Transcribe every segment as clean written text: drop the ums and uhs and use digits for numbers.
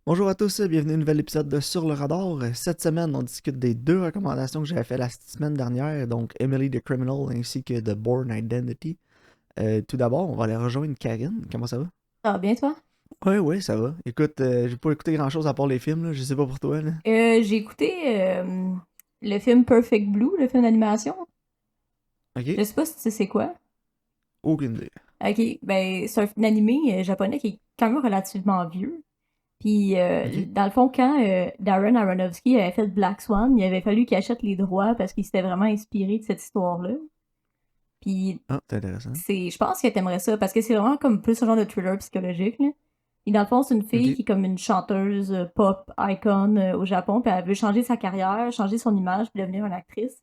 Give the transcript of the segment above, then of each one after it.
Bonjour à tous, bienvenue à un nouvel épisode de Sur le radar. Cette semaine, on discute des deux recommandations que j'avais fait la semaine dernière, donc Emily the Criminal ainsi que The Bourne Identity. Tout d'abord, on va aller rejoindre Karine. Comment ça va? Ça va bien, toi? Oui, oui, ça va. Écoute, j'ai pas écouté grand-chose à part les films, là. Je sais pas pour toi, là. J'ai écouté le film Perfect Blue, le film d'animation. Je Ok? sais pas si tu sais c'est quoi. Aucune idée. Ok, ben c'est un film animé japonais qui est quand même relativement vieux. Puis Ok? dans le fond, quand Darren Aronofsky avait fait Black Swan, il avait fallu qu'il achète les droits parce qu'il s'était vraiment inspiré de cette histoire-là. Puis Ah, c'est intéressant. je pense que t'aimerais ça parce que c'est vraiment comme plus un genre de thriller psychologique, là. Et dans le fond, c'est une fille Ok? qui est comme une chanteuse pop icon au Japon, puis elle veut changer sa carrière, changer son image, puis devenir une actrice.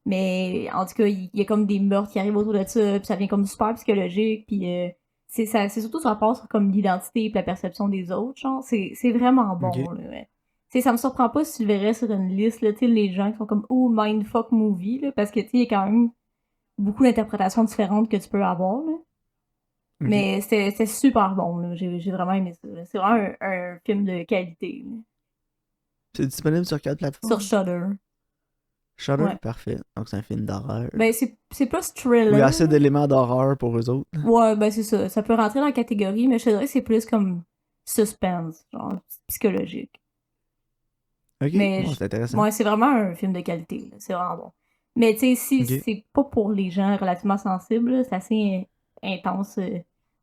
Mais en tout cas, il y a comme des meurtres qui arrivent autour de ça, puis ça devient comme super psychologique, puis c'est surtout ça rapport sur comme l'identité et la perception des autres, genre. C'est vraiment Ok? bon, là. Ouais. Tu sais, ça me surprend pas si tu le verrais sur une liste, là, tu sais, les gens qui sont comme « Oh, mindfuck movie », là, parce que, tu sais, il y a quand même beaucoup d'interprétations différentes que tu peux avoir, là. Ok? Mais c'était super bon, là. J'ai vraiment aimé ça, là. C'est vraiment un film de qualité, là. C'est disponible sur quelle Sur plateforme? Shudder. Shudder? Ouais. Parfait. Donc c'est un film d'horreur. Ben, c'est plus Où il y a thriller, assez là. d'éléments d'horreur pour eux autres. Ouais, ben c'est ça. Ça peut rentrer dans la catégorie, mais je te dirais que c'est plus comme suspense, genre psychologique. Ok? Mais Bon, c'est intéressant. ouais, c'est vraiment un film de qualité, là. C'est vraiment bon. Mais tu sais, si Ok? c'est pas pour les gens relativement sensibles, là, c'est assez intense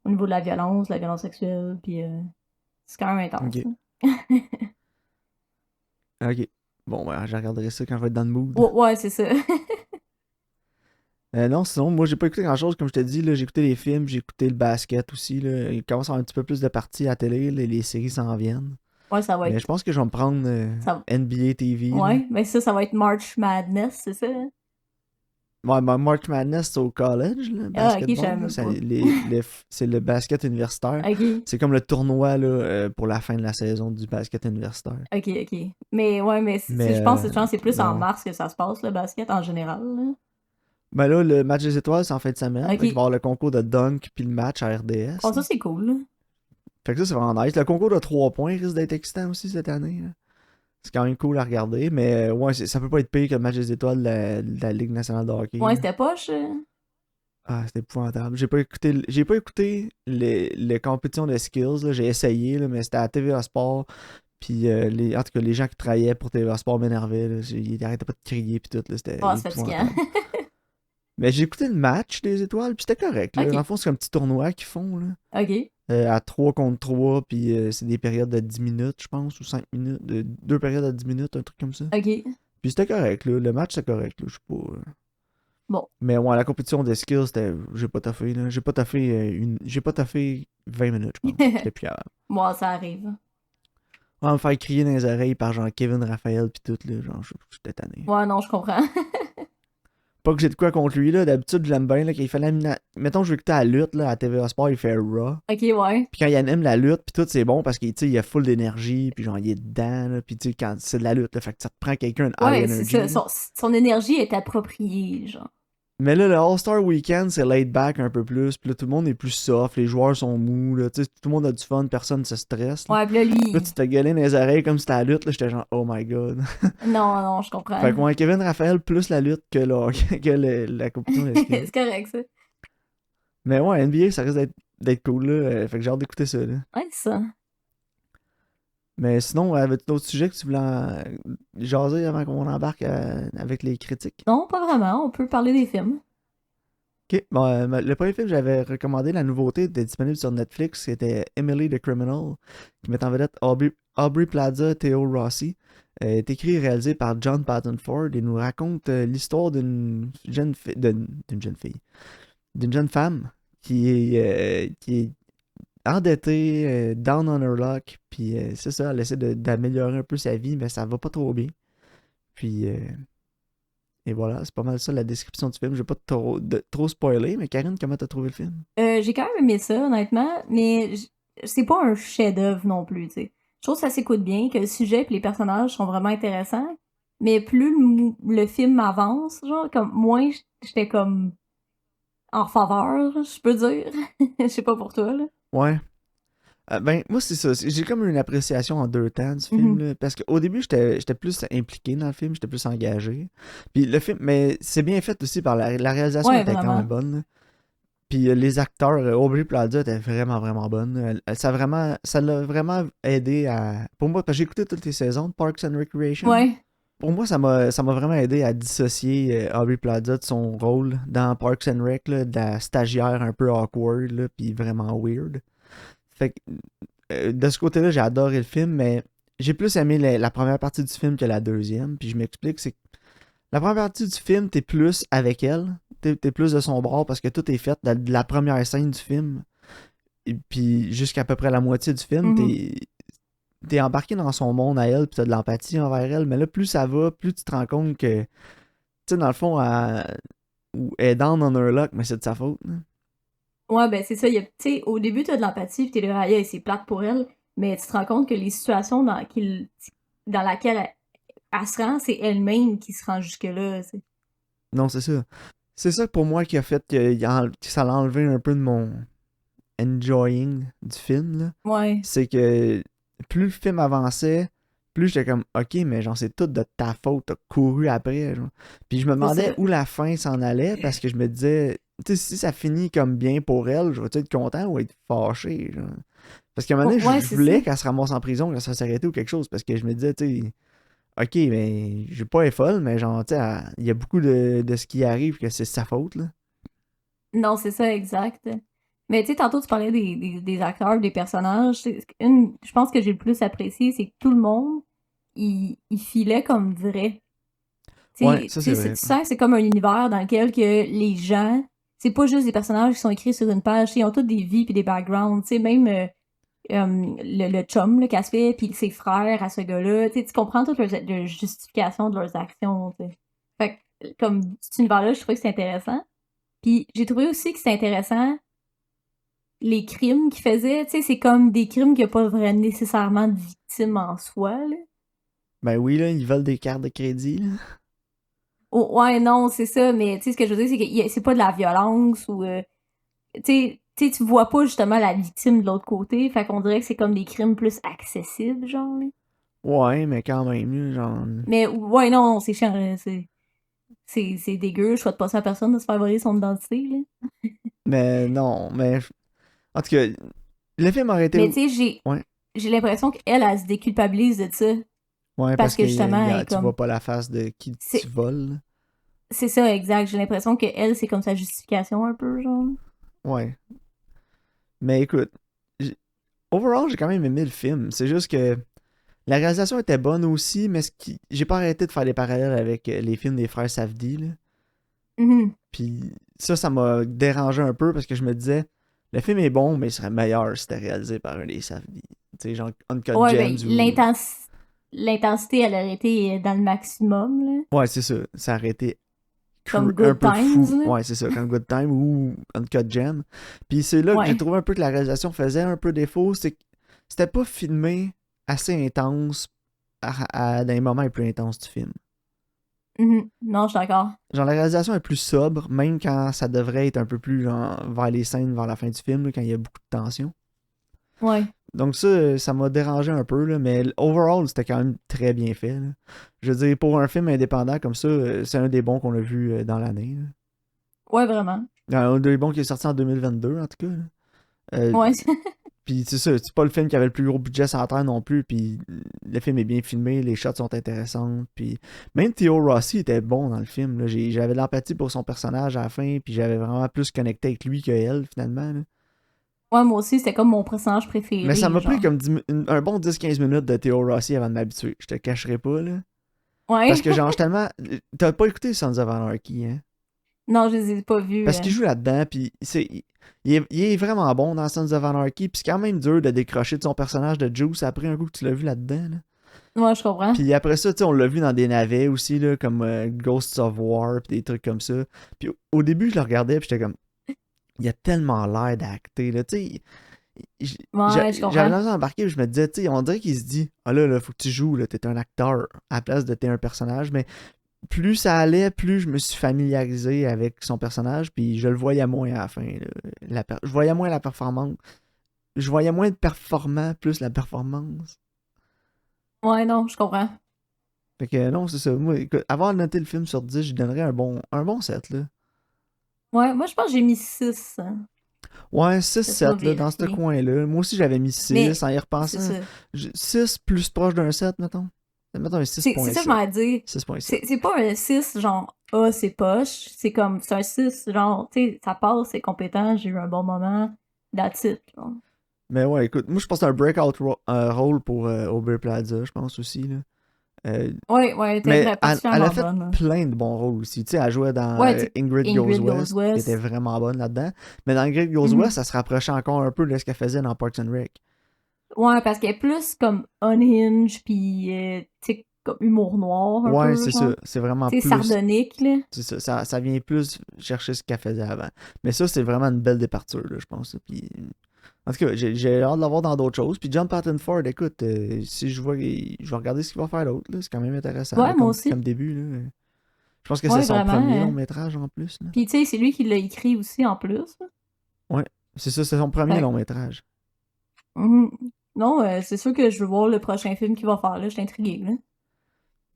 au niveau de la violence sexuelle, puis c'est quand même intense, Ok? là. Ok. Bon, ben, je regarderai ça quand je vais être dans le mood. Ouais, ouais, c'est ça. Non, sinon, moi, j'ai pas écouté grand-chose. Comme je te dis, là, j'ai écouté les films, j'ai écouté le basket aussi. Là. Il commence à avoir un petit peu plus de parties à la télé. Là, les séries s'en viennent. Ouais, ça va Mais je être. pense que je vais me prendre Ça, NBA TV. Là. ouais, mais ça va être March Madness, c'est ça? Hein? Ouais, ben, March Madness, c'est au college, là, Ah, ok, je savais basketball. Là. même pas. C'est le basket universitaire. Ok, C'est comme le tournoi là, pour la fin de la saison du basket universitaire. ok. Mais ouais, mais Mais je pense que c'est plus en non. mars que ça se passe, le basket en général, là. Ben là, le match des étoiles, c'est en fin de semaine. Fait qu'il va y Ok. avoir le concours de dunk puis le match à RDS. Oh, ça, c'est cool, là. Fait que ça, c'est vraiment nice. Le concours de 3 points risque d'être excitant aussi cette année. Là. C'est quand même cool à regarder, mais ouais, ça peut pas être pire que le match des étoiles de la Ligue nationale de hockey. Ouais, Là. c'était poche. Ah, c'était épouvantable. J'ai pas écouté les compétitions de skills. Là. J'ai essayé, là, mais c'était à TVA Sport. Puis en tout cas, les gens qui travaillaient pour TVA Sport m'énervaient. Là. Ils arrêtaient pas de crier puis tout. Là. C'était Oh, c'est fatigant. épouvantable. Mais j'ai écouté le match des étoiles, puis c'était correct. Là. Dans le Ok. fond, c'est un petit tournoi qu'ils font. Là. Ok. À 3 contre 3, puis c'est des périodes de 10 minutes, je pense, ou 5 minutes. Deux périodes de 10 minutes, un truc comme ça. Ok. Puis c'était correct, là. Le match, c'était correct, là. Je sais pas. Bon. Mais ouais, la compétition de skills, c'était. J'ai pas taffé, là. J'ai pas taffé 20 minutes, je pense. J'étais plus capable. Moi, ça arrive. On va me faire crier dans les oreilles par genre Kevin Raphaël, puis tout, là. Genre, j'étais tanné. Ouais, non, je comprends. Pas que j'ai de quoi contre lui, là. D'habitude, je l'aime bien, là. Qu'il fait la. Mettons, je veux écouter la lutte, là. À TVA Sport, il fait Raw. Ok, ouais. Puis quand il anime la lutte, puis tout, c'est bon parce qu'il il a full d'énergie, puis genre, il est dedans, là, puis tu sais, quand c'est de la lutte, là, fait que ça te prend quelqu'un de high Ouais, c'est ça. energy, là. Son énergie est appropriée, genre. Mais là, le All-Star Weekend, c'est laid back un peu plus, puis là, tout le monde est plus soft, les joueurs sont mous, là, tu sais, tout le monde a du fun, personne se stresse, là. Ouais, pis là, Là, lui. tu te gueuler dans les oreilles comme si c'était la lutte, là, j'étais genre, oh my god. Non, non, je Fait comprends. que moi, Kevin Raphaël, plus la lutte que, que la compétition de skill. C'est correct, ça. Mais ouais, NBA, ça risque d'être cool, là, fait que j'ai hâte d'écouter ça, là. Ouais, c'est ça. Mais sinon, avec d'autres sujets que tu voulais jaser avant qu'on embarque avec les critiques? Non, pas vraiment. On peut parler des films. Ok, bon, le premier film que j'avais recommandé, la nouveauté, était disponible sur Netflix, c'était Emily the Criminal, qui met en vedette Aubrey Plaza, Theo Rossi. Est écrit et réalisé par John Patton Ford et nous raconte l'histoire d'une jeune femme qui est endettée, down on her luck, puis c'est ça, elle essaie d'améliorer un peu sa vie, mais ça va pas trop bien. Puis et voilà, c'est pas mal ça la description du film. Je vais pas trop spoiler, mais Karine, comment t'as trouvé le film? J'ai quand même aimé ça, honnêtement, mais c'est pas un chef-d'œuvre non plus, tu sais. Je trouve que ça s'écoute bien, que le sujet et les personnages sont vraiment intéressants, mais plus le film avance, genre, comme moins j'étais comme en faveur, je peux dire. Je sais pas pour toi, là. Ouais. Ben, moi, c'est ça. J'ai comme une appréciation en deux temps du film, Mhm. là, parce qu'au début, j'étais plus impliqué dans le film, j'étais plus engagé. Puis le film, mais c'est bien fait aussi par la réalisation Ouais, était quand même vraiment. bonne, là. Puis les acteurs, Aubrey Plaza était vraiment, vraiment bonne. Ça l'a vraiment aidé à. Pour moi, parce que j'ai écouté toutes les saisons de Parks and Recreation. Ouais. Pour moi, ça m'a vraiment aidé à dissocier Aubrey Plaza de son rôle dans Parks and Rec, là, de la stagiaire un peu awkward, là, puis vraiment weird. Fait que de ce côté-là, j'ai adoré le film, mais j'ai plus aimé la première partie du film que la deuxième. Puis je m'explique, c'est que la première partie du film, t'es plus avec elle, t'es plus de son bord parce que tout est fait de la première scène du film. Et puis jusqu'à peu près la moitié du film, Mhm. t'es embarqué dans son monde à elle, puis t'as de l'empathie envers elle. Mais là, plus ça va, plus tu te rends compte que, tu sais, dans le fond, elle est down on her luck, mais c'est de sa faute, là. Ouais, ben c'est ça. Tu sais, au début, t'as de l'empathie, pis t'es là, aïe, c'est plate pour elle, mais tu te rends compte que les situations dans laquelle elle se rend, c'est elle-même qui se rend jusque-là, tu sais. Non, c'est ça. C'est ça pour moi qui a fait que ça l'a enlevé un peu de mon enjoying du film, là. Ouais, C'est que plus le film avançait, plus j'étais comme, ok, mais genre, c'est tout de ta faute, t'as couru après, genre. Puis je me c'est demandais ça. où la fin s'en allait parce que je me disais, tu sais, si ça finit comme bien pour elle, je vais être content ou être fâché, genre. Parce qu'à un moment donné, Ouais, je c'est ça. voulais qu'elle se ramasse en prison, que ça s'arrêtait ou quelque chose, parce que je me disais, tu sais, ok, mais je vais pas être folle, mais genre, tu sais, il y a beaucoup de ce qui arrive que c'est sa faute, là. Non, c'est ça, exact. Mais tu sais, tantôt, tu parlais des acteurs, des personnages. Je pense que j'ai le plus apprécié, c'est que tout le monde, il filait comme vrai. Ouais, Tu ça c'est sais, vrai. tu sens que c'est comme un univers dans lequel que les gens, c'est pas juste des personnages qui sont écrits sur une page, ils ont tous des vies puis des backgrounds. Tu sais, même le chum là, qu'elle se fait, puis ses frères à ce gars-là. Tu comprends toute leur justification de leurs actions. Tu sais. Fait que, comme cet univers-là, je trouvais que c'est intéressant. Puis j'ai trouvé aussi que c'est intéressant les crimes qu'ils faisaient. Tu sais, c'est comme des crimes qui n'ont pas vraiment nécessairement de victime en soi. Là. Ben oui, là, ils veulent des cartes de crédit, là. Oh, ouais, non, c'est ça, mais tu sais, ce que je veux dire, c'est que c'est pas de la violence ou. Tu vois pas justement la victime de l'autre côté. Fait qu'on dirait que c'est comme des crimes plus accessibles, genre. Là. Ouais, mais quand même, là, genre. Mais ouais, non, c'est chiant. C'est dégueu. Je souhaite pas ça à personne de se faire voler son identité, là. Mais non, mais. En tout cas, le film aurait été. Mais tu sais, Ouais, j'ai l'impression qu'elle, elle se déculpabilise de ça. ouais, Parce parce que que justement, elle est tu comme. vois pas la face de qui tu C'est voles, là. c'est ça, exact. J'ai l'impression que elle, c'est comme sa justification un peu, genre. Ouais. Mais écoute, j- overall, j'ai quand même aimé le film. C'est juste que la réalisation était bonne aussi, mais j'ai pas arrêté de faire des parallèles avec les films des frères Safdie, là. Mhm. Puis ça m'a dérangé un peu parce que je me disais, le film est bon, mais il serait meilleur si c'était réalisé par un des Safdie. Tu sais, genre Uncut Ouais, ben, Gems ou. l'intensité, elle aurait été dans le maximum, là. Ouais, c'est ça. Ça aurait été Comme un Good peu Times, fou. là. Ouais, c'est ça, comme Good Time ou Uncut Gem. Puis c'est là que j'ai Ouais. trouvé un peu que la réalisation faisait un peu défaut. C'est que c'était pas filmé assez intense dans les moments les plus intenses du film. Mhm. Non, je suis d'accord. Genre, la réalisation est plus sobre, même quand ça devrait être un peu plus genre, vers les scènes, vers la fin du film, là, quand il y a beaucoup de tension. Ouais. Donc ça m'a dérangé un peu, là, mais overall, c'était quand même très bien fait, là. Je veux dire, pour un film indépendant comme ça, c'est un des bons qu'on a vu dans l'année, là. Ouais, vraiment. Un des bons qui est sorti en 2022, en tout cas, là. Euh, Ouais. puis c'est ça, c'est pas le film qui avait le plus gros budget sur la terre non plus, puis le film est bien filmé, les shots sont intéressants, puis même Theo Rossi était bon dans le film, là. J'avais de l'empathie pour son personnage à la fin, puis j'avais vraiment plus connecté avec lui que elle, finalement, là. Ouais, moi aussi, c'était comme mon personnage Mais ça préféré, m'a pris genre. comme un bon 10-15 minutes de Theo Rossi avant de m'habituer, je te cacherai pas, là. Parce Ouais. que genre, tellement... T'as pas écouté Sons of Anarchy, hein? Non, je les ai pas vus. Parce qu'il joue là-dedans, puis il est vraiment bon dans Sons of Anarchy, puis c'est quand même dur de décrocher de son personnage de Juice après un coup que tu l'as vu là-dedans, là. Ouais, je comprends. Puis après ça, tu sais, on l'a vu dans des navets aussi, là, comme Ghosts of War, puis des trucs comme ça. Puis au début, je le regardais, puis j'étais comme, il a tellement l'air d'acter, là, tu sais. Ouais, je J'avais comprends. l'impression d'embarquer, je me disais, tu sais, on dirait qu'il se dit, ah là, faut que tu joues, là, t'es un acteur, à la place de t'es un personnage, mais plus ça allait, plus je me suis familiarisé avec son personnage, puis je le voyais moins à la fin, là. Je voyais moins la performance. je voyais moins de performant, plus la performance. Ouais, non, je comprends. Fait que non, c'est ça. Moi, écoute, avoir noté le film sur 10, je donnerais un bon 7, là. Ouais, moi, je pense que j'ai mis 6. Ouais, six Laisse-moi sept là, dans ce vérifier. coin-là. Moi aussi, j'avais mis 6 Mais, en y c'est repensant. ça. 6 plus proche d'un 7 mettons. Mettons un six C'est point ça que je sept m'en dire. 6.7. C'est pas un 6 genre, ah, c'est poche. C'est comme, c'est un 6 genre, tu sais, ça passe, c'est compétent, j'ai eu un bon moment. That's it, genre. Mais ouais, écoute, moi, je pense que c'est un breakout role pour Aubrey Plaza, je pense aussi, là. Euh, Ouais, ouais, elle était mais elle a particulièrement fait bonne, là. plein de bons rôles aussi. Tu sais, elle jouait dans Ouais, tu sais, Ingrid Goes Ingrid Goes West, qui était West. vraiment bonne là-dedans. Mais dans Ingrid Goes West, Mhm. ça se rapprochait encore un peu de ce qu'elle faisait dans Parks and Rec. Ouais, parce qu'elle est plus comme unhinged, pis, tu sais, comme humour noir un Ouais, peu, c'est genre. ça. C'est vraiment Tu sais, plus. sardonique, là. C'est ça, ça vient plus chercher ce qu'elle faisait avant. Mais ça, c'est vraiment une belle départure, là, je pense. Puis, en tout cas, j'ai hâte de l'avoir dans d'autres choses. Puis John Patton Ford, écoute, si je vois, je vais regarder ce qu'il va faire d'autre. Là. C'est quand même intéressant là, Ouais, moi comme aussi. début. Là. Je pense que c'est Ouais, son vraiment. premier long métrage en plus. Là. Pis, tu sais, c'est lui qui l'a écrit aussi, en plus. Ouais, c'est ça, c'est son premier Fait long métrage. mhm. Non, c'est sûr que je veux voir le prochain film qu'il va faire, là. Je suis intriguée, là.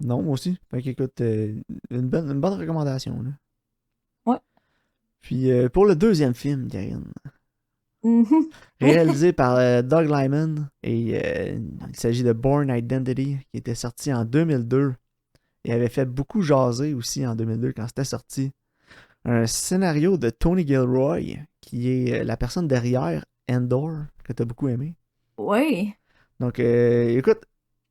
Non, moi aussi. Fait qu'écoute, une bonne recommandation. Là. Ouais. Puis pour le deuxième film, Karine, Mhm. réalisé par Doug Liman, et il s'agit de Bourne Identity, qui était sorti en 2002. Et avait fait beaucoup jaser aussi en 2002 quand c'était sorti. Un scénario de Tony Gilroy, qui est la personne derrière Endor, que t'as beaucoup aimé. Ouais. Donc, écoute,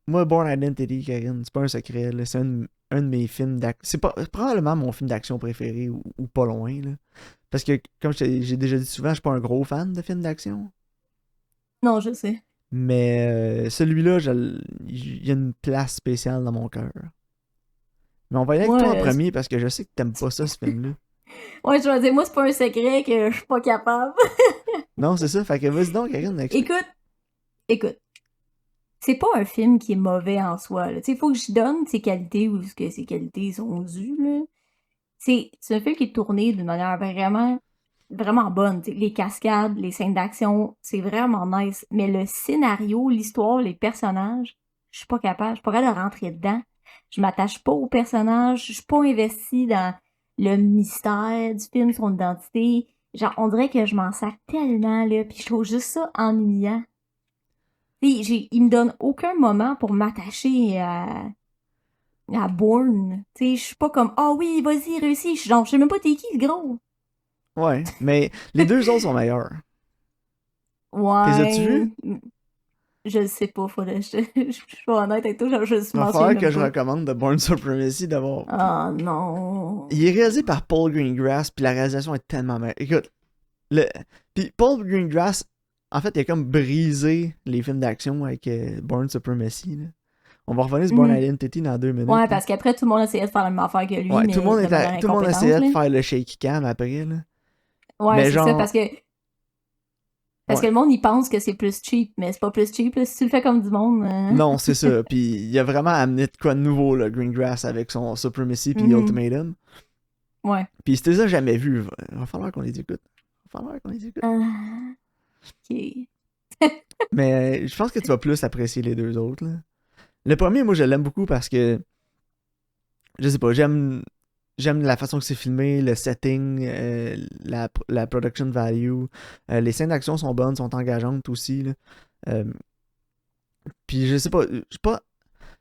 moi, Bourne Identity, Karine, c'est pas un secret, là, c'est un de mes films d'action. C'est probablement mon film d'action préféré, ou pas loin. Là. Parce que, comme j'ai déjà dit souvent, je suis pas un gros fan de films d'action. Non, je sais. Mais celui-là, il y a une place spéciale dans mon cœur. Mais on va y aller avec Moi, toi en premier parce que je sais que t'aimes pas ça, ce film-là. ouais, je vais dire, moi, c'est pas un secret que je suis pas capable. Non, c'est ça. Fait que vas-y donc, Karine, explique. Écoute, écoute. C'est pas un film qui est mauvais en soi, là. Tu sais, il faut que je donne ses qualités où ce que ses qualités sont dues, là. C'est un film qui est tourné d'une manière vraiment, vraiment bonne. Tu sais, les cascades, les scènes d'action, c'est vraiment nice. Mais le scénario, l'histoire, les personnages, je suis pas capable. Je suis pas capable de rentrer dedans. Je m'attache pas aux personnages. Je suis pas investie dans le mystère du film, son identité. Genre, on dirait que je m'en sers tellement, là. Puis je trouve juste ça ennuyant. Tu sais, il me donne aucun moment pour m'attacher à Bourne. Tu sais, je suis pas comme, ah oui, vas-y, réussis. Genre, je sais même pas t'es qui, le gros. Ouais, mais les deux autres sont meilleurs. T'es as-tu Ouais. vus? Je le sais pas, faudrait, je suis honnête avec toi, je Il va m'en souviens falloir que même je pas. recommande The Bourne Supremacy d'abord. Ah non. Il est réalisé par Paul Greengrass, puis la réalisation est tellement meilleure. Écoute, le... puis Paul Greengrass, en fait, il a comme brisé les films d'action avec Bourne Supremacy. Là. On va revenir sur Bourne Mhm. Identity dans 2 minutes. Ouais, Là. parce qu'après, tout le monde essayait de faire la même affaire que lui, Ouais, mais de manière tout le monde incompétente, essayait de là. faire le shaky cam après. Là. Ouais, Mais c'est ça, genre, parce que ouais. le monde, il pense que c'est plus cheap, mais c'est pas plus cheap, là. Si tu le fais comme du monde, Non, c'est ça. Puis il a vraiment amené de quoi de nouveau, là, Greengrass, avec son Supremacy puis Mhm. Ultimatum. Ouais. Puis si tu les as jamais vus, il va falloir qu'on les écoute. Il va falloir qu'on les écoute. Ah, ok. Mais je pense que tu vas plus apprécier les deux autres. Là. Le premier, moi, je l'aime beaucoup parce que, je sais pas, j'aime la façon que c'est filmé, le setting, la production value. Les scènes d'action sont bonnes, sont engageantes aussi. Là. Euh, Puis je sais pas,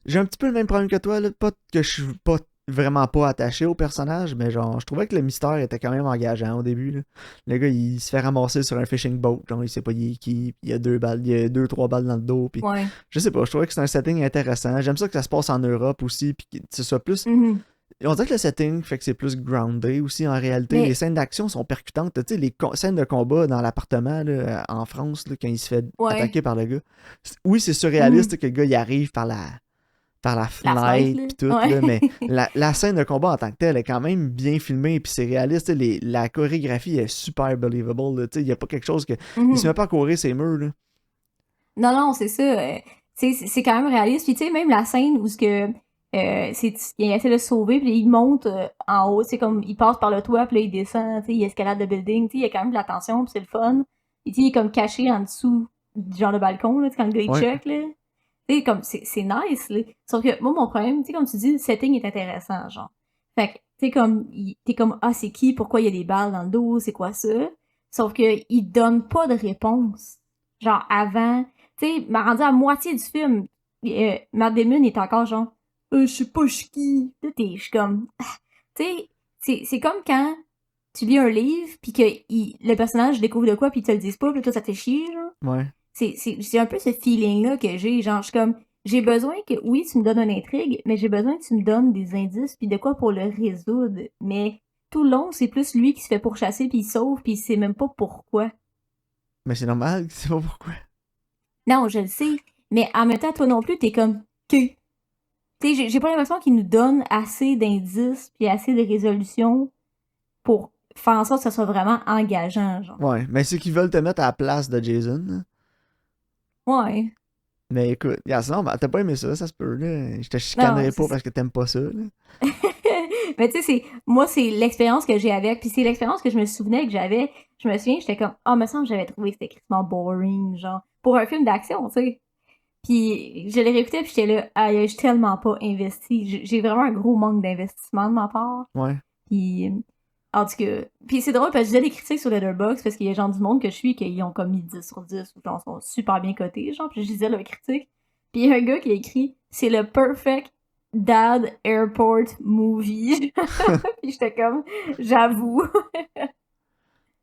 j'ai un petit peu le même problème que toi, là. Pas que je suis pas vraiment pas attaché au personnage, mais genre, je trouvais que le mystère était quand même engageant au début. Là. Le gars, il se fait ramasser sur un fishing boat, genre, il sait pas il est qui, puis il y a 2 balles, il y a 2, 3 balles dans le dos, puis Ouais. je sais pas, je trouvais que c'est un setting intéressant. J'aime ça que ça se passe en Europe aussi, puis que ce soit plus. Mhm. On dirait que le setting fait que c'est plus groundé aussi en réalité. Les Mais, scènes d'action sont percutantes. Tu sais, les scènes de combat dans l'appartement là, en France, là, quand il se fait ouais. attaquer par le gars. Oui, c'est surréaliste Mhm. que le gars il arrive par la La fenêtre, fenêtre là. puis tout Ouais. là, mais la scène de combat en tant que telle est quand même bien filmée puis c'est réaliste, la chorégraphie est super believable, il y a pas quelque chose que il se Mhm. met pas à courir ses murs là. Non, non, c'est ça. C'est quand même réaliste. Puis, tu sais, même la scène où ce que, il essaie de se sauver, puis il monte en haut. C'est comme, il passe par le toit, puis là, il descend, tu sais, il escalade le building. Tu sais, il y a quand même de la tension, puis c'est le fun. Et tu sais, il est comme caché en dessous genre le balcon, là, quand le gars il Ouais. check, là. Tu sais, comme, c'est nice, là. Sauf que moi, mon problème, tu sais, comme tu dis, le setting est intéressant, genre. Fait que, t'es comme, ah, c'est qui, pourquoi il y a des balles dans le dos, c'est quoi ça? Sauf que, il donne pas de réponse. Genre, avant, tu sais, m'a rendu à moitié du film, Matt Damon est encore genre, je sais pas, je suis qui. Là, je suis comme, tu sais, c'est comme quand tu lis un livre, puis que le personnage découvre de quoi, puis ils te le disent pas, puis toi, ça te fait chier, genre. Ouais. C'est un peu ce feeling-là que j'ai. Genre, je suis comme, j'ai besoin que, oui, tu me donnes une intrigue, mais j'ai besoin que tu me donnes des indices, puis de quoi pour le résoudre. Mais tout le long, c'est plus lui qui se fait pourchasser, puis il sauve, puis il sait même pas pourquoi. Mais c'est normal, c'est pas pourquoi. Non, je le sais. Mais en même temps, toi non plus, t'es comme, que. Tu sais, j'ai pas l'impression qu'il nous donne assez d'indices, puis assez de résolutions pour faire en sorte que ça soit vraiment engageant, genre. Ouais, mais c'est qu'ils veulent te mettre à la place de Jason. Là. Ouais. Mais écoute, sinon, t'as pas aimé ça, ça se peut, là. Je te Non, chicanerai pas parce que t'aimes pas ça, là. mais tu sais, moi, c'est l'expérience que j'ai avec, puis c'est l'expérience que je me souvenais que j'avais. Je me souviens, j'étais comme, me semble que j'avais trouvé que c'était extrêmement boring, genre, pour un film d'action, tu sais. Puis je l'ai réécouté, puis j'étais là, aïe, je suis tellement pas investie. J'ai vraiment un gros manque d'investissement de ma part. Ouais. Puis, en tout cas, puis c'est drôle parce que je disais des critiques sur Letterboxd parce qu'il y a genre du monde que je suis qui ont comme mis 10 sur 10 ou genre sont super bien cotés, genre, puis je disais leurs critiques. Puis il y a un gars qui a écrit, c'est le perfect dad airport movie. Puis j'étais comme, j'avoue.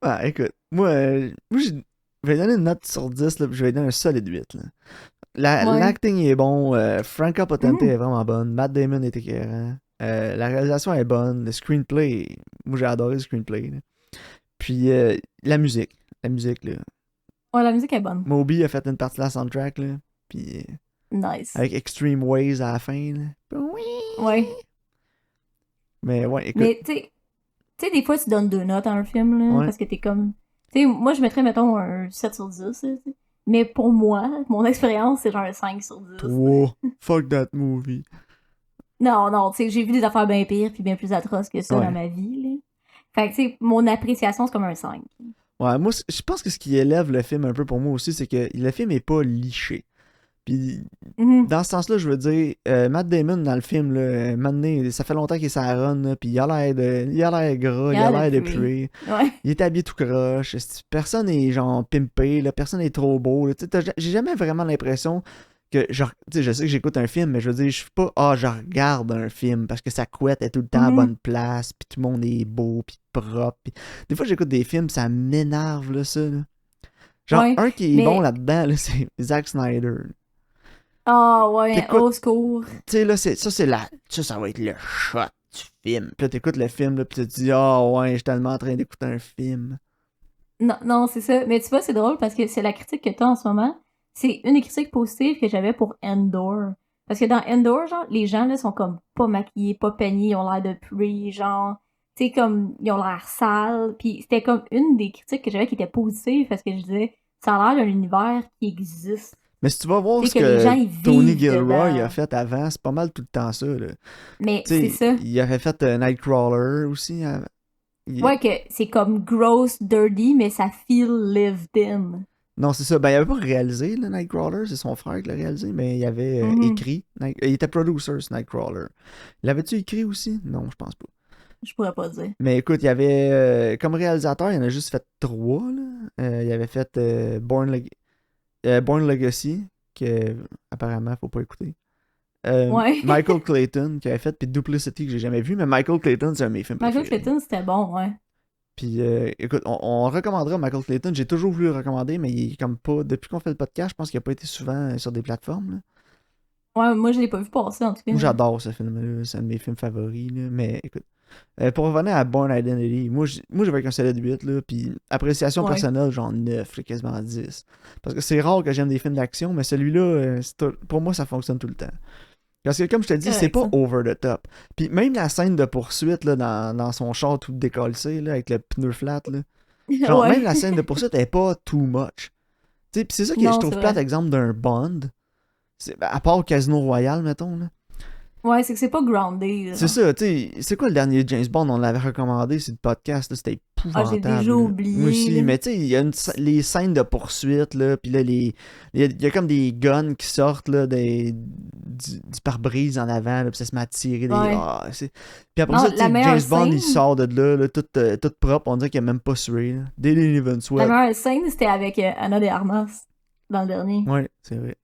Ah, écoute, je vais donner une note sur 10, là, puis je vais donner un solide 8, là. Ouais. L'acting est bon, Franca Potente Mhm. est vraiment bonne, Matt Damon est écœurant, la réalisation est bonne, le screenplay, moi j'ai adoré le screenplay, là. Puis la musique, là. Ouais, la musique est bonne. Moby a fait une partie de la soundtrack, là, puis Nice. avec Extreme Ways à la fin, là. Oui! Ouais. Mais ouais, écoute, Mais tu sais, des fois, tu donnes 2 notes à un film, là, ouais. parce que t'es comme. Tu sais, moi, je mettrais, mettons, un 7 sur 10. Là, tu sais. Mais pour moi, mon expérience, c'est genre un 5 sur 10. 3, fuck that movie. Non, non, tu sais, j'ai vu des affaires bien pires puis bien plus atroces que ça Ouais. dans ma vie, là. Fait que, tu sais, mon appréciation, c'est comme un 5. Ouais, moi, je pense que ce qui élève le film un peu pour moi aussi, c'est que le film est pas liché. Puis, Mhm. dans ce sens-là, je veux dire, Matt Damon dans le film, là, un moment donné, ça fait longtemps qu'il est sur la run, là, puis il a l'air gras, il a l'air de puer. Ouais. Il est habillé tout croche. Personne est genre pimpé, là, personne est trop beau. Là, j'ai jamais vraiment l'impression que, genre, tu sais, je sais que j'écoute un film, mais je veux dire, je suis pas, je regarde un film parce que sa couette est tout le temps à Mhm. bonne place, puis tout le monde est beau, puis propre. Des fois, j'écoute des films, ça m'énerve, là, ça. Là. Genre, Ouais. un qui est bon Mais. là-dedans, là, c'est Zack Snyder. Ah, ouais, T'écoutes, au secours. tu sais, là, ça va être le shot du film. Puis là, t'écoutes le film, là, puis tu te dis, ouais, je suis tellement en train d'écouter un film. Non, non, c'est ça. Mais tu vois, c'est drôle parce que c'est la critique que t'as en ce moment. C'est une des critiques positives que j'avais pour Endor. Parce que dans Endor, genre, les gens, là, sont comme pas maquillés, pas peignés, ils ont l'air de puer, genre, tu sais, comme, ils ont l'air sales. Puis c'était comme une des critiques que j'avais qui était positive parce que je disais, ça a l'air d'un univers qui existe. Mais si tu vas voir Tu ce sais, que les gens, que ils Tony vivent Gilroy a dedans. fait avant, c'est pas mal tout le temps ça, là. Mais Tu c'est sais, ça. il avait fait Nightcrawler aussi. Ouais, que c'est comme gross, dirty, mais ça feel lived in. Non, c'est ça. Ben, il avait pas réalisé le Nightcrawler, c'est son frère qui l'a réalisé, mais il avait Mhm. écrit. Il était producer, ce Nightcrawler. L'avais-tu écrit aussi? Non, je pense pas. Je pourrais pas dire. Mais écoute, il y avait. Comme réalisateur, il en a juste fait 3, là. Il avait fait Born Legacy, que apparemment, faut pas écouter. Ouais. Michael Clayton, qui avait fait, puis Duplicity, que j'ai jamais vu, mais Michael Clayton, c'est un de mes films Michael préférés. Clayton, c'était bon, ouais. Puis écoute, on recommandera Michael Clayton. J'ai toujours voulu le recommander, mais il est comme pas. Depuis qu'on fait le podcast, je pense qu'il a pas été souvent sur des plateformes, là. Ouais, moi, je l'ai pas vu passer, en tout cas. Moi, j'adore ce film-là. C'est un de mes films favoris, là. Mais écoute. Pour revenir à Born Identity, moi, j'avais avec un solide 8, là, puis appréciation Ouais. personnelle, genre 9, là, quasiment 10. Parce que c'est rare que j'aime des films d'action, mais celui-là, pour moi, ça fonctionne tout le temps. Parce que, comme je te dis, c'est Correct, pas ça. over the top. Puis même la scène de poursuite, là, dans son char tout décollé, là, avec le pneu flat, là. Genre, même Ouais. la scène de poursuite est pas too much. Tu sais, pis c'est ça que je Non, c'est trouve plate, vrai. exemple, d'un Bond. À part au Casino Royale, mettons, là. Ouais, c'est que c'est pas groundé, C'est genre. ça, tu sais, c'est quoi le dernier James Bond? On l'avait recommandé, c'est le podcast, là, c'était Ah, j'ai déjà épouvantable, là. Moi oublié, aussi, là. mais tu sais, il y a les scènes de poursuite, là, pis là, il y a comme des guns qui sortent, là, du pare-brise en avant, là, pis ça se met à tirer des... Ouais. Ah, Puis après Non, ça, tu la sais, meilleure James Bond, il scène, sort de là, tout propre, on dirait qu'il a même pas sué, là. Didn't even la sweat. meilleure scène, c'était avec Anna de Armas, dans le dernier. Ouais, c'est vrai.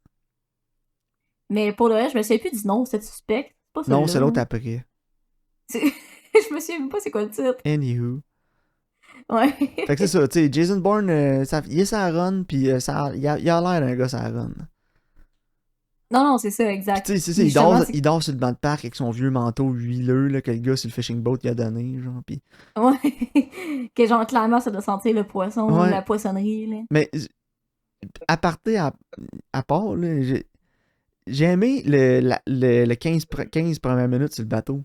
Mais pour le reste, je me souviens plus du nom, c'est suspect. C'est pas Non, celui-là, c'est l'autre là. après. Je me souviens même pas c'est quoi le titre. Anywho. Ouais. Fait que c'est ça, tu sais, Jason Bourne, il est sa run, pis il a l'air d'un gars sa run. Non, non, c'est ça, Pis exact. tu sais, c'est ça, Puis justement, il dort sur le banc de parc avec son vieux manteau huileux là, que le gars sur le fishing boat il a donné, genre, pis... ouais. Que genre, clairement, ça doit sentir le poisson, Ouais, la poissonnerie, là. mais à partir à part, là, j'ai aimé le 15 premières minutes sur le bateau.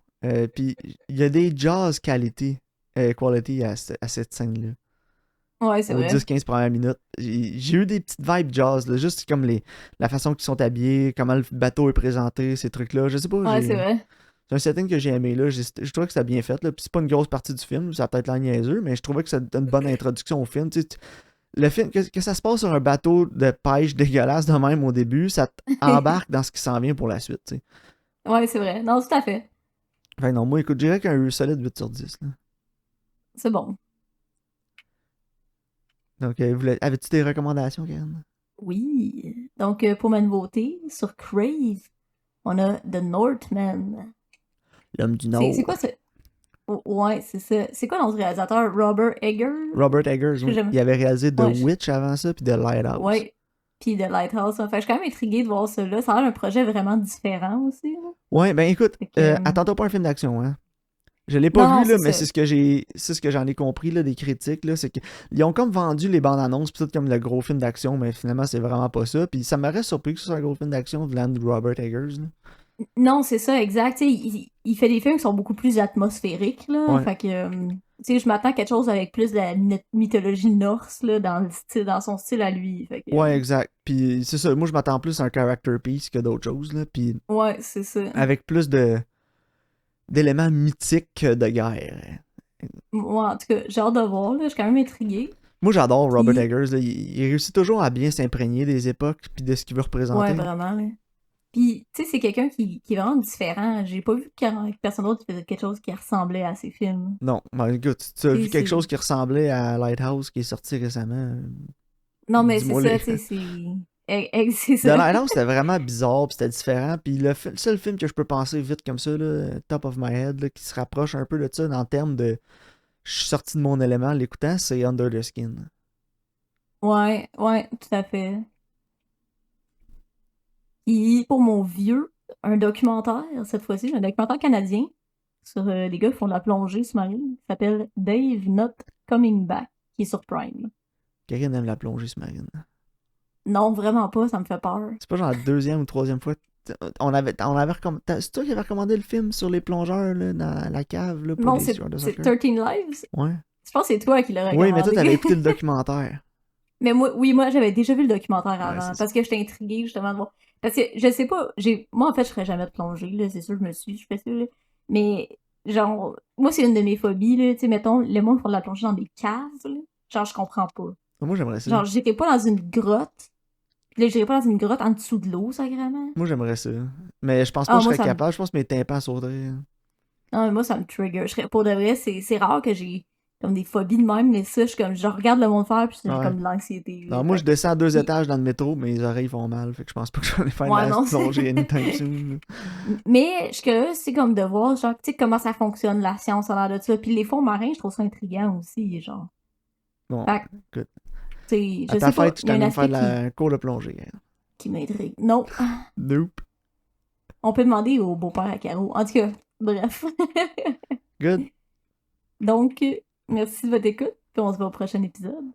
Puis il y a des jazz quality à cette scène-là. Ouais, c'est Aux vrai. 10-15 premières minutes. J'ai eu des petites vibes jazz, là, juste comme la façon qu'ils sont habillés, comment le bateau est présenté, ces trucs-là. Je sais pas, Ouais, c'est vrai. c'est un setting que j'ai aimé, là. Je trouvais que c'était bien fait, là. Puis c'est pas une grosse partie du film, ça a peut-être l'air niaiseux, mais je trouvais que c'était une bonne introduction au film. Tu sais, le film, que ça se passe sur un bateau de pêche dégueulasse de même au début, ça t'embarque dans ce qui s'en vient pour la suite, tu sais. Ouais, c'est vrai. Non, tout à fait. Fait que non, moi, écoute, je dirais qu'un solide 8 sur 10, là. C'est bon. Donc, avais-tu des recommandations, Karen? Oui. Donc, pour ma nouveauté, sur Crave, on a The Northman. L'homme du C'est Nord. quoi ça? Ouais, c'est ça. C'est quoi notre réalisateur? Robert Eggers? Robert Eggers, Est-ce que oui. j'aime? Il avait réalisé The Ouais, Witch avant ça, puis The Lighthouse. ouais. Puis The Lighthouse. Fait que je suis quand même intriguée de voir ça là. Ça a l'air un projet vraiment différent aussi, là. Ouais, ben écoute, Fait que, attends-toi pas un film d'action, hein. Je l'ai pas non, non, vu, là, c'est mais ça. c'est ce que j'en ai compris, là, des critiques, là, c'est qu'ils ont comme vendu les bandes annonces, peut-être comme le gros film d'action, mais finalement, c'est vraiment pas ça. Puis ça m'aurait surpris que ce soit un gros film d'action de land Robert Eggers, là. Non, c'est ça, exact. Tu sais, il fait des films qui sont beaucoup plus atmosphériques, là. Ouais. Fait que, tu sais, je m'attends à quelque chose avec plus de la mythologie norse, là, dans le style, dans son style à lui. Fait que, Ouais, exact. Puis c'est ça, moi je m'attends plus à un character piece que d'autres choses, là. Puis ouais, c'est ça. avec plus d'éléments mythiques que de guerre. Moi, en tout cas, j'ai hâte de voir, là. Je suis quand même intriguée. Moi j'adore Robert Puis, Eggers, là. Il réussit toujours à bien s'imprégner des époques puis de ce qu'il veut ouais, représenter. vraiment, là. Puis, tu sais, c'est quelqu'un qui est vraiment différent. J'ai pas vu personne d'autre qui faisait quelque chose qui ressemblait à ses films. Non, ben écoute, tu as Tu vu sais, quelque c'est... chose qui ressemblait à Lighthouse qui est sorti récemment, Non, mais c'est dis-moi les. ça, tu sais, c'est... C'est The ça. Lighthouse, c'était vraiment bizarre, puis c'était différent. Puis le seul film que je peux penser vite comme ça, là, top of my head, là, qui se rapproche un peu de ça en termes de je suis sorti de mon élément en l'écoutant, c'est Under the Skin. Ouais, ouais, tout à fait. Puis pour mon vieux, un documentaire, cette fois-ci, un documentaire canadien sur des gars qui font de la plongée sous-marine, qui s'appelle Dave Not Coming Back, qui est sur Prime. Karine aime la plongée sous-marine. Non, vraiment pas, ça me fait peur. C'est pas genre la deuxième ou troisième fois. C'est toi qui avais recommandé le film sur les plongeurs là, dans la cave là, pour Non, les c'est sueurs de 13 soccer. Lives. Ouais. Je pense que c'est toi qui l'as Oui, mais toi, t'avais recommandé. écouté le documentaire. Mais moi, oui, moi, j'avais déjà vu le documentaire Ouais, avant, c'est ça. parce que j'étais intriguée, justement, de voir. Parce que, je sais pas, moi, en fait, je ferais jamais de plongée, là, c'est sûr, je fais ça, là. Mais, genre, moi, c'est une de mes phobies, là, tu sais, mettons, les monde font de la plongée dans des caves, là. Genre, je comprends pas. Moi, j'aimerais ça. Genre, j'irais pas dans une grotte, puis là, j'irais pas dans une grotte en dessous de l'eau, sacrément. Moi, j'aimerais ça. Mais je pense pas Ah, que je moi, serais ça me... capable. Je pense que mes tympans sauteraient. Non, mais moi, ça me trigger. Pour de vrai, c'est rare que j'ai, comme, des phobies de même, mais ça, je regarde le monde faire, puis j'ai Ouais. comme de l'anxiété, là. Non, moi, je descends 2 étages dans le métro, mes oreilles font mal. Fait que je pense pas que je vais aller faire de Ouais, la non, plongée anytime soon. Mais je suis curieuse, c'est comme de voir, genre, tu sais, comment ça fonctionne, la science en l'air de ça. Puis les fonds marins, je trouve ça intriguant aussi, genre. Bon, Fait que, écoute. tu sais, À je ta sais pas, fête, je il y a un t'amène faire aspect de la cour de plongée. Hein. qui m'intrigue. Non, Nope. on peut demander au beau-père à Caro. En tout cas, bref. Good. Donc, merci de votre écoute, puis on se voit au prochain épisode.